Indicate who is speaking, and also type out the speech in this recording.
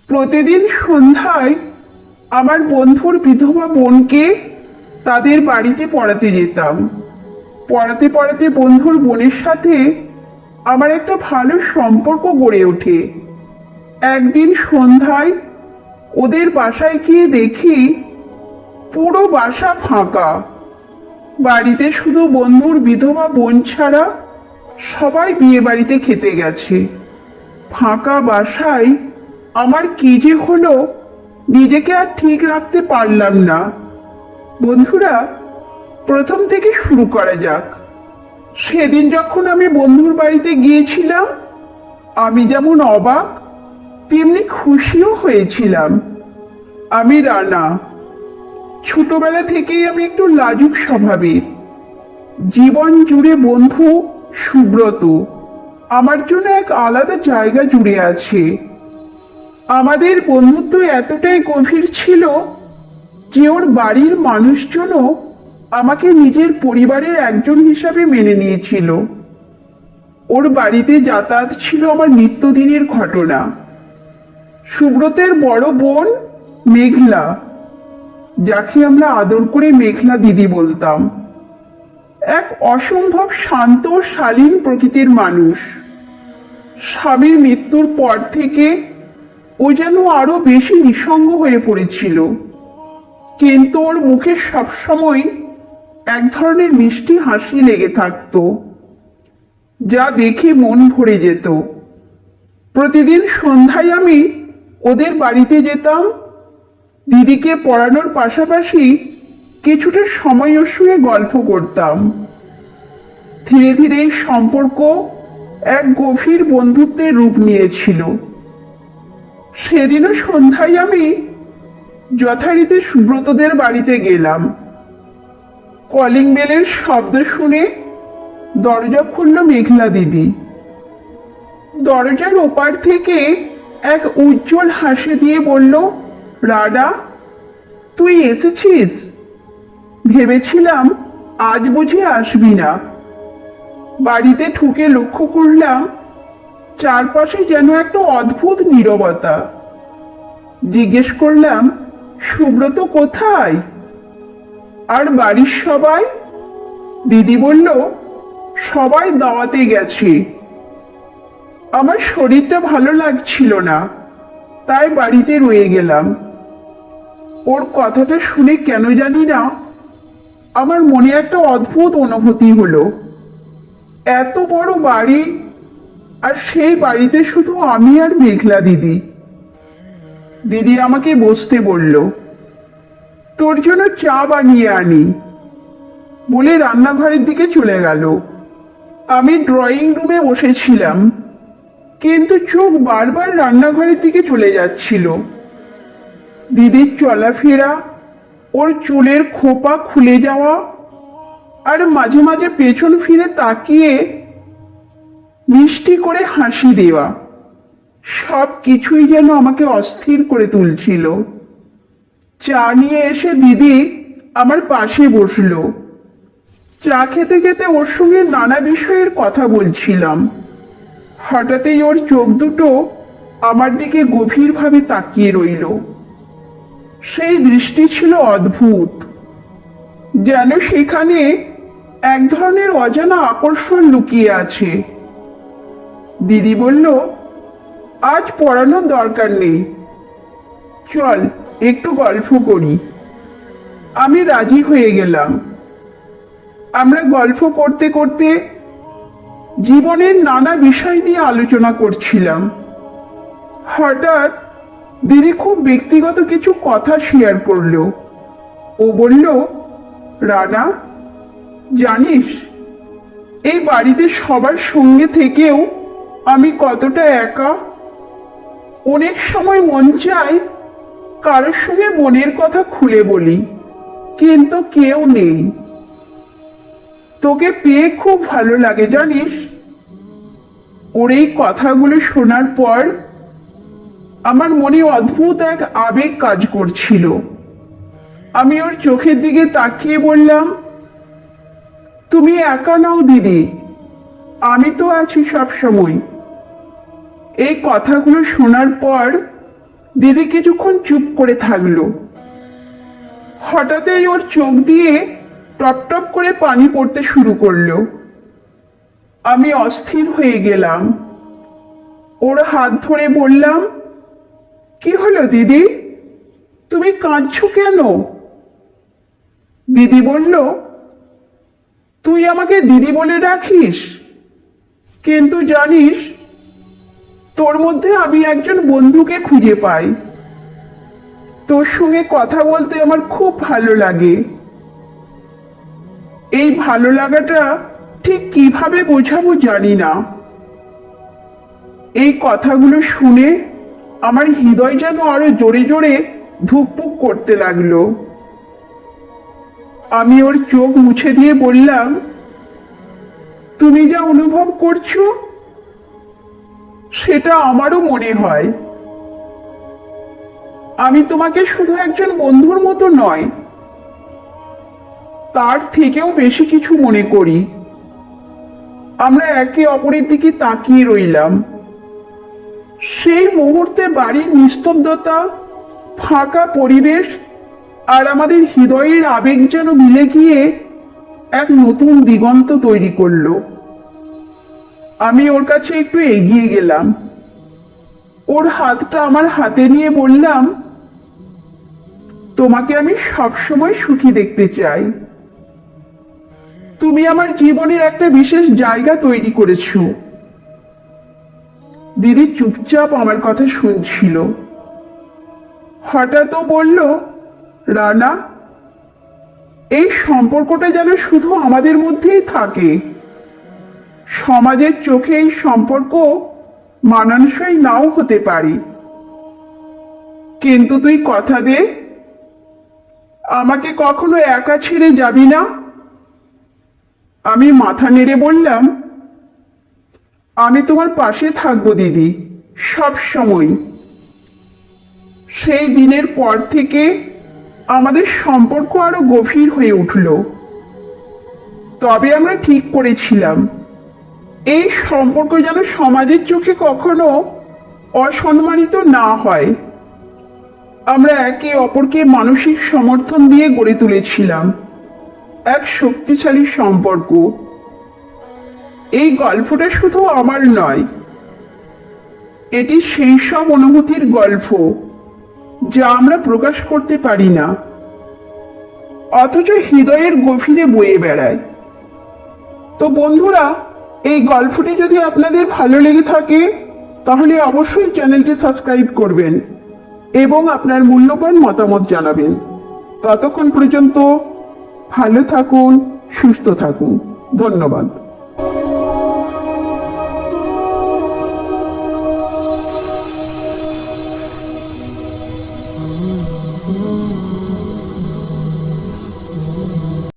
Speaker 1: প্রতিদিন সন্ধ্যায় আমার বন্ধুর বিধবা বোনকে তাদের বাড়িতে পড়াতে যেতাম। পড়াতে পড়াতে বন্ধুর বোনের সাথে আমার একটা ভালো সম্পর্ক গড়ে ওঠে। একদিন সন্ধ্যায় ওদের বাসায় গিয়ে দেখি পুরো বাসা ফাঁকা। বাড়িতে শুধু বন্ধুর বিধবা বোন ছাড়া সবাই বিয়ে বাড়িতে খেতে গেছে। ফাঁকা বাসায় আমার কি যে হলো, নিজেকে আর ঠিক রাখতে পারলাম না। বন্ধুরা, প্রথম থেকে শুরু করা যাক। সেদিন যখন আমি বন্ধুর বাড়িতে গিয়েছিলাম, আমি যেমন অবাক তেমনি খুশিও হয়েছিলাম। আমি রানা। ছোটবেলা থেকেই আমি একটু লাজুক স্বভাবের। জীবন জুড়ে বন্ধু সুব্রত আমার জন্য এক আলাদা জায়গা জুড়ে আছে। আমাদের বন্ধুত্ব এতটাই গভীর ছিল যে ওর বাড়ির মানুষজনও আমাকে নিজের পরিবারের একজন হিসাবে মেনে নিয়েছিল। ওর বাড়িতে যাতায়াত ছিল আমার নিত্যদিনের ঘটনা। সুব্রতের বড় বোন মেঘলা, যাকে আমরা আদর করে মেঘলা দিদি বলতাম, এক অসম্ভব শান্ত ও শালীন প্রকৃতির মানুষ। স্বামীর মৃত্যুর পর থেকে ও যেন আরো বেশি নিঃসঙ্গ হয়ে পড়েছিল, কিন্তু ওর মুখে সবসময় এক ধরনের মিষ্টি হাসি লেগে থাকতো, যা দেখে মন ভরে যেত। প্রতিদিন সন্ধ্যায় আমি ওদের বাড়িতে যেতাম। দিদিকে পড়ানোর পাশাপাশি কিছুটা সময় ওর সঙ্গে গল্প করতাম। ধীরে ধীরে এই সম্পর্ক এক গভীর বন্ধুত্বের রূপ নিয়েছিল। সেদিনও সন্ধ্যায় আমি যথারীতি সুব্রতদের বাড়িতে গেলাম। কলিং বেলের শব্দ শুনে দরজা খুলল মেঘলা দিদি। দরজার ওপার থেকে এক উজ্জ্বল হাসি দিয়ে বলল, রাডা, তুই এসেছিস? ভেবেছিলাম আজ বুঝি আসবি না। বাড়িতে ঢুকে লক্ষ্য করলাম চারপাশে যেন একটা অদ্ভুত নীরবতা। জিজ্ঞেস করলাম, সুব্রত কোথায়? আর বাড়ির সবাই? দিদি বলল, সবাই দাওয়াতে গেছে। আমার শরীরটা ভালো লাগছিল না, তাই বাড়িতে রয়ে গেলাম। ওর কথাটা শুনে কেন জানি না আমার মনে একটা অদ্ভুত অনুভূতি হলো। এত বড় বাড়ি, আর সেই বাড়িতে শুধু আমি আর মেঘলা দিদি। দিদি আমাকে বসতে বলল, তোর জন্য চা বানিয়ে আনি বলে রান্নাঘরের দিকে চলে গেল। আমি ড্রয়িং রুমে বসেছিলাম, কিন্তু চোখ বারবার রান্নাঘরের দিকে চলে যাচ্ছিল। দিদির চলাফেরা, ওর চুলের খোপা খুলে যাওয়া, আর মাঝে মাঝে পেছন ফিরে তাকিয়ে মিষ্টি করে হাসি দেওয়া, সব কিছুই যেন আমাকে অস্থির করে তুলছিল। চা নিয়ে এসে দিদি আমার পাশে বসলো। চা খেতে খেতে ওর সঙ্গে নানা বিষয়ের কথা বলছিলাম। হঠাৎই ওর চোখ দুটো আমার দিকে গভীরভাবে তাকিয়ে রইল। সেই দৃষ্টি ছিল অদ্ভুত, যেন সেখানে এক ধরনের অজানা আকর্ষণ লুকিয়ে আছে। দিদি বলল, আজ পড়ানোর দরকার নেই, চল একটু গল্প করি। আমি রাজি হয়ে গেলাম। আমরা গল্প করতে করতে জীবনের নানা বিষয় নিয়ে আলোচনা করছিলাম। হঠাৎ দিদি খুব ব্যক্তিগত কিছু কথা শেয়ার করলো। ও বলল, রানা, জানিস এই বাড়িতে সবার সঙ্গে থেকেও আমি কতটা একা। অনেক সময় মন চায় কারোর সঙ্গে মনের কথা খুলে বলি, কিন্তু কেউ নেই। তোকে পেয়ে খুব ভালো লাগে জানিস। ওর এই কথাগুলো শোনার পর আমার মনে অদ্ভুত এক আবেগ কাজ করছিল। আমি ওর চোখের দিকে তাকিয়ে বললাম, তুমি একা নাও দিদি, আমি তো আছি সব সময়। এই কথাগুলো শোনার পর দিদি কিছুক্ষণ চুপ করে থাকলো। হঠাৎই ওর চোখ দিয়ে টপ টপ করে পানি পড়তে শুরু করলো। আমি অস্থির হয়ে গেলাম। ওর হাত ধরে বললাম, কি হলো দিদি, তুমি কাঁদছো কেন? দিদি বলল, তুই আমাকে দিদি বলে রাখিস, কিন্তু জানিস তোর মধ্যে আমি একজন বন্ধুকে খুঁজে পাই। তোর সঙ্গে কথা বলতে আমার খুব ভালো লাগে। এই ভালো লাগাটা ঠিক কিভাবে বোঝাবো জানি না। এই কথাগুলো শুনে আমার হৃদয় যেন আরো জোরে জোরে ধুকপুক করতে লাগলো। আমি ওর চোখ মুছে দিয়ে বললাম, তুমি যা অনুভব করছো সেটা আমারও মনে হয়। আমি তোমাকে শুধু একজন বন্ধুর মতো নয়, তার থেকেও বেশি কিছু মনে করি। আমরা একে অপরের দিকে তাকিয়ে রইলাম। সেই মুহূর্তে বাড়ির নিস্তব্ধতা, ফাঁকা পরিবেশ আর আমাদের হৃদয়ের আবেগ যেন মিলে গিয়ে এক নতুন দিগন্ত তৈরি করলো। আমি ওর কাছে একটু এগিয়ে গেলাম। ওর হাতটা আমার হাতে নিয়ে বললাম, তোমাকে আমি সবসময় সুখী দেখতে চাই। তুমি আমার জীবনের একটা বিশেষ জায়গা তৈরি করেছো। দিদি চুপচাপ আমার কথা শুনছিল। হঠাৎ ও বলল, রানা, এই সম্পর্কটা যেন শুধু আমাদের মধ্যেই থাকে। সমাজের চোখে এই সম্পর্ক মানানসই নাও হতে পারে, কিন্তু তুই কথা দে আমাকে কখনো একা ছেড়ে যাবি না। আমি মাথা নেড়ে বললাম, আমি তোমার পাশে থাকবো দিদি, সব সময়। সেই দিনের পর থেকে আমাদের সম্পর্ক আরো গভীর হয়ে উঠল। তবে আমরা ঠিক করেছিলাম, এই সম্পর্ক যেন সমাজের চোখে কখনো অসম্মানিত না হয়। আমরা একে অপরকে মানসিক সমর্থন দিয়ে গড়ে তুলেছিলাম এক শক্তিশালী সম্পর্ক। এই গল্পটা শুধু আমার নয়, এটি সেই সব অনুভূতির গল্প যা আমরা প্রকাশ করতে পারি না, অথচ হৃদয়ের গভীরে বয়ে বেড়ায়। তো বন্ধুরা, এই গল্পটি যদি আপনাদের ভালো লেগে থাকে তাহলে অবশ্যই চ্যানেলটি সাবস্ক্রাইব করবেন এবং আপনার মূল্যবান মতামত জানাবেন। ততক্ষণ পর্যন্ত ভালো থাকুন, সুস্থ থাকুন। ধন্যবাদ।